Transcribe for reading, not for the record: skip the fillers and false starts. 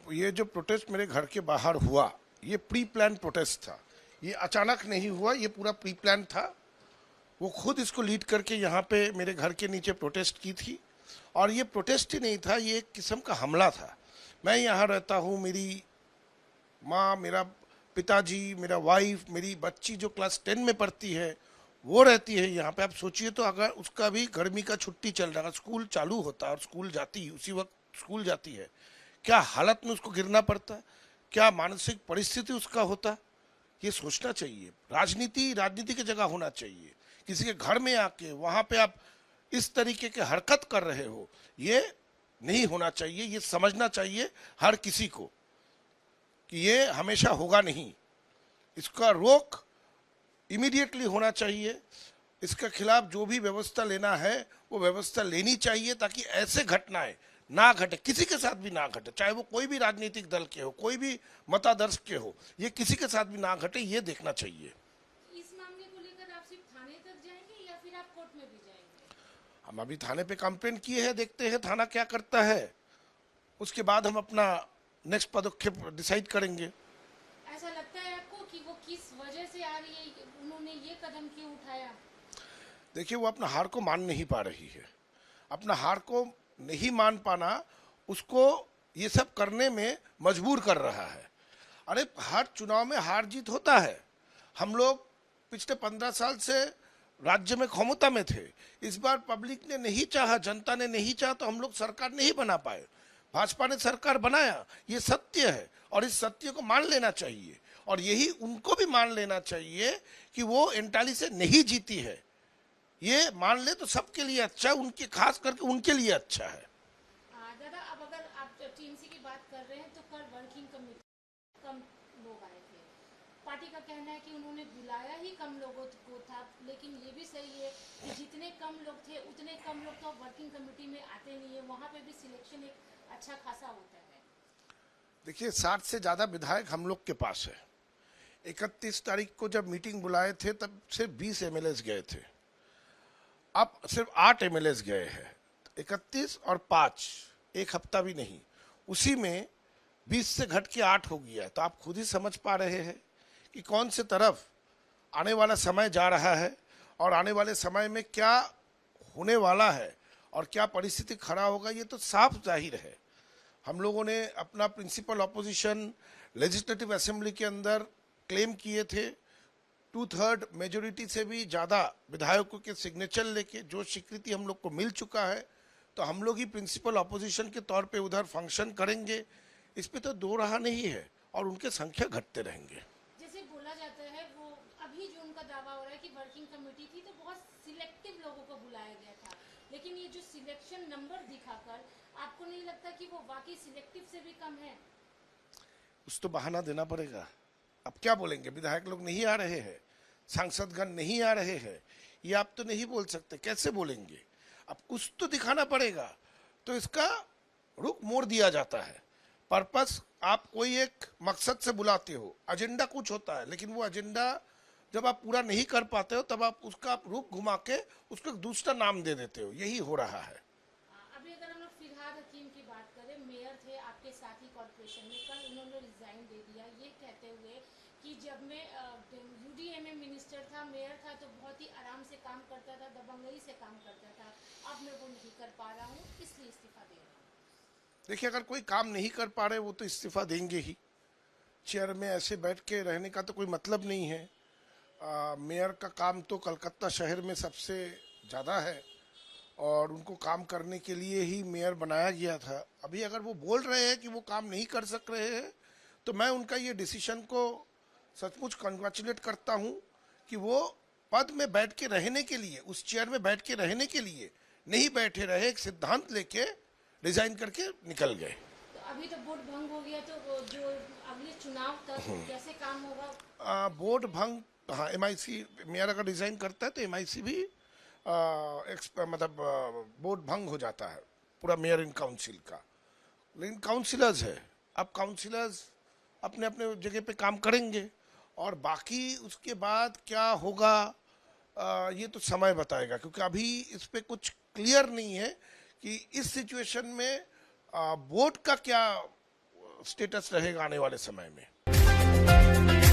ये जो प्रोटेस्ट मेरे घर के बाहर हुआ, ये प्री प्लान प्रोटेस्ट था। ये अचानक नहीं हुआ, ये पूरा प्री प्लान था। वो खुद इसको लीड करके यहाँ पे मेरे घर के नीचे प्रोटेस्ट की थी। और ये प्रोटेस्ट ही नहीं था, ये एक किस्म का हमला था। मैं यहाँ रहता हूँ, मेरी माँ, मेरा पिताजी, मेरा वाइफ, मेरी बच्ची जो क्लास 10 में पढ़ती है वो रहती है यहाँ पे। आप सोचिए तो, अगर उसका भी गर्मी का छुट्टी चल रहा है, स्कूल चालू होता है और स्कूल जाती, उसी वक्त स्कूल जाती है, क्या हालत में उसको गिरना पड़ता, क्या मानसिक परिस्थिति उसका होता, ये सोचना चाहिए। राजनीति राजनीति की जगह होना चाहिए। किसी के घर में आके वहाँ पे आप इस तरीके के हरकत कर रहे हो, ये नहीं होना चाहिए। ये समझना चाहिए हर किसी को कि ये हमेशा होगा नहीं। इसका रोक इमीडिएटली होना चाहिए। इसके खिलाफ जो भी व्यवस्था लेना है वो व्यवस्था लेनी चाहिए, ताकि ऐसे घटनाएं ना घटे, किसी के साथ भी ना घटे, चाहे वो कोई भी राजनीतिक दल के हो, कोई भी मतादर्श के हो, ये किसी के साथ भी ना घटे, ये देखना चाहिए। इस मामले को लेकर आप सिर्फ थाने तक जाएंगे या फिर आप कोर्ट में भी जाएंगे? हम अभी थाने पे कंप्लेंट किए हैं, देखते हैं थाना क्या करता है, उसके बाद हम अपना नेक्स्ट पदक्षेप डिसाइड करेंगे। ऐसा लगता है आपको कि वो किस वजह से आ रही है, उन्होंने ये कदम क्यों उठाया? देखिए, वो अपना हार को मान नहीं पा रही है। अपना हार को नहीं मान पाना उसको ये सब करने में मजबूर कर रहा है। अरे, हर चुनाव में हार जीत होता है। हम लोग पिछले 15 साल से राज्य में क्षमता में थे। इस बार पब्लिक ने नहीं चाहा, जनता ने नहीं चाहा, तो हम लोग सरकार नहीं बना पाए। भाजपा ने सरकार बनाया, ये सत्य है, और इस सत्य को मान लेना चाहिए। और यही उनको भी मान लेना चाहिए कि वो एंटाली से नहीं जीती है। ये मान ले तो सबके लिए अच्छा है, उनके खास करके उनके लिए अच्छा है। दादा, अब अगर आप टीएमसी की बात कर रहे हैं तो कल वर्किंग कमेटी कम लोग आए थे। पार्टी का कहना है कि उन्होंने बुलाया ही कम लोगों को था, लेकिन ये भी सही है कि जितने कम लोग थे उतने कम लोग तो वर्किंग कमेटी में आते नहीं है, वहाँ पे भी सिलेक्शन एक अच्छा खासा होता है। देखिए, 60 से ज्यादा विधायक हम लोग के पास है। 31 तारीख को जब मीटिंग बुलाए थे तब सिर्फ 20 एमएलए गए थे, अब सिर्फ 8 एमएलए गए हैं। 31 और 5, एक हफ्ता भी नहीं, उसी में 20 से घट के 8 हो गया। तो आप खुद ही समझ पा रहे हैं कि कौन से तरफ आने वाला समय जा रहा है, और आने वाले समय में क्या होने वाला है और क्या परिस्थिति खड़ा होगा, ये तो साफ जाहिर है। हम लोगों ने अपना प्रिंसिपल ऑपोजिशन लेजिस्लेटिव असेंबली के अंदर क्लेम किए थे। 2/3 मेजोरिटी से भी ज़्यादा विधायकों के सिग्नेचर लेके जो स्वीकृति हम लोग को मिल चुका है, तो हम लोग ही प्रिंसिपल ऑपोजिशन के तौर पे उधर फंक्शन करेंगे। इस पे तो दो रहा नहीं है, और उनके संख्या घटते रहेंगे। जैसे बोला जाता है, वो अभी जो उनका दावा हो रहा है कि वर्किंग कमेटी थी तो बहुत सिलेक्टिव लोगों को बुलाया गया था, लेकिन ये जो सिलेक्शन नंबर दिखाकर आपको नहीं लगता कि वो वाकई सिलेक्टिव से भी कम है? कुछ तो बहाना देना पड़ेगा। अब क्या बोलेंगे, विधायक लोग नहीं आ रहे हैं, सांसदगण नहीं आ रहे हैं, ये आप तो नहीं बोल सकते, कैसे बोलेंगे? अब कुछ तो दिखाना पड़ेगा। तो इसका रुख मोड़ दिया जाता है। पर्पस, आप कोई एक मकसद से बुलाते हो, एजेंडा कुछ होता है, लेकिन वो एजेंडा जब आप पूरा नहीं कर पाते हो तब आप उसका रुख घुमा के उसको एक दूसरा नाम दे देते हो। यही हो रहा है। अभी अगर हम लोग फिरहाद हकीम की बात करें, मेयर थे आपके साथ ही कॉर्पोरेशन में, कल उन्होंने रिजाइन दे दिया, ये कहते हुए कि जब मैं यूडीएमए मिनिस्टर था, मेयर था, तो बहुत ही आराम से काम करता था, दबंगई से काम करता था, अब मैं वो नहीं कर पा रहा हूँ, इसलिए इस्तीफा दे रहा हूँ। देखिए, अगर कोई काम नहीं कर पा रहे वो तो इस्तीफा देंगे ही। चेयर में ऐसे बैठ के रहने का तो कोई मतलब नहीं है। मेयर का काम तो कलकत्ता शहर में सबसे ज़्यादा है, और उनको काम करने के लिए ही मेयर बनाया गया था। अभी अगर वो बोल रहे हैं कि वो काम नहीं कर सक रहे हैं, तो मैं उनका ये डिसीजन को सचमुच कंग्रेचुलेट करता हूँ कि वो पद में बैठ के रहने के लिए, उस चेयर में बैठ के रहने के लिए नहीं बैठे रहे, एक सिद्धांत लेके रिजाइन करके निकल गए। तो अभी तो वोट भंग हो गया, तो वो जो अगले चुनाव तक कैसे काम होगा? वोट भंग, हाँ, एमआईसी, मेयर अगर रिजाइन करता है तो एमआईसी भी मतलब वोट भंग हो जाता है, पूरा मेयर इन काउंसिल का। लेकिन काउंसिलर्स है, अब काउंसिलर्स अपने अपने जगह पे काम करेंगे, और बाकी उसके बाद क्या होगा ये तो समय बताएगा, क्योंकि अभी इस पे कुछ क्लियर नहीं है कि इस सिचुएशन में वोट का क्या स्टेटस रहेगा आने वाले समय में।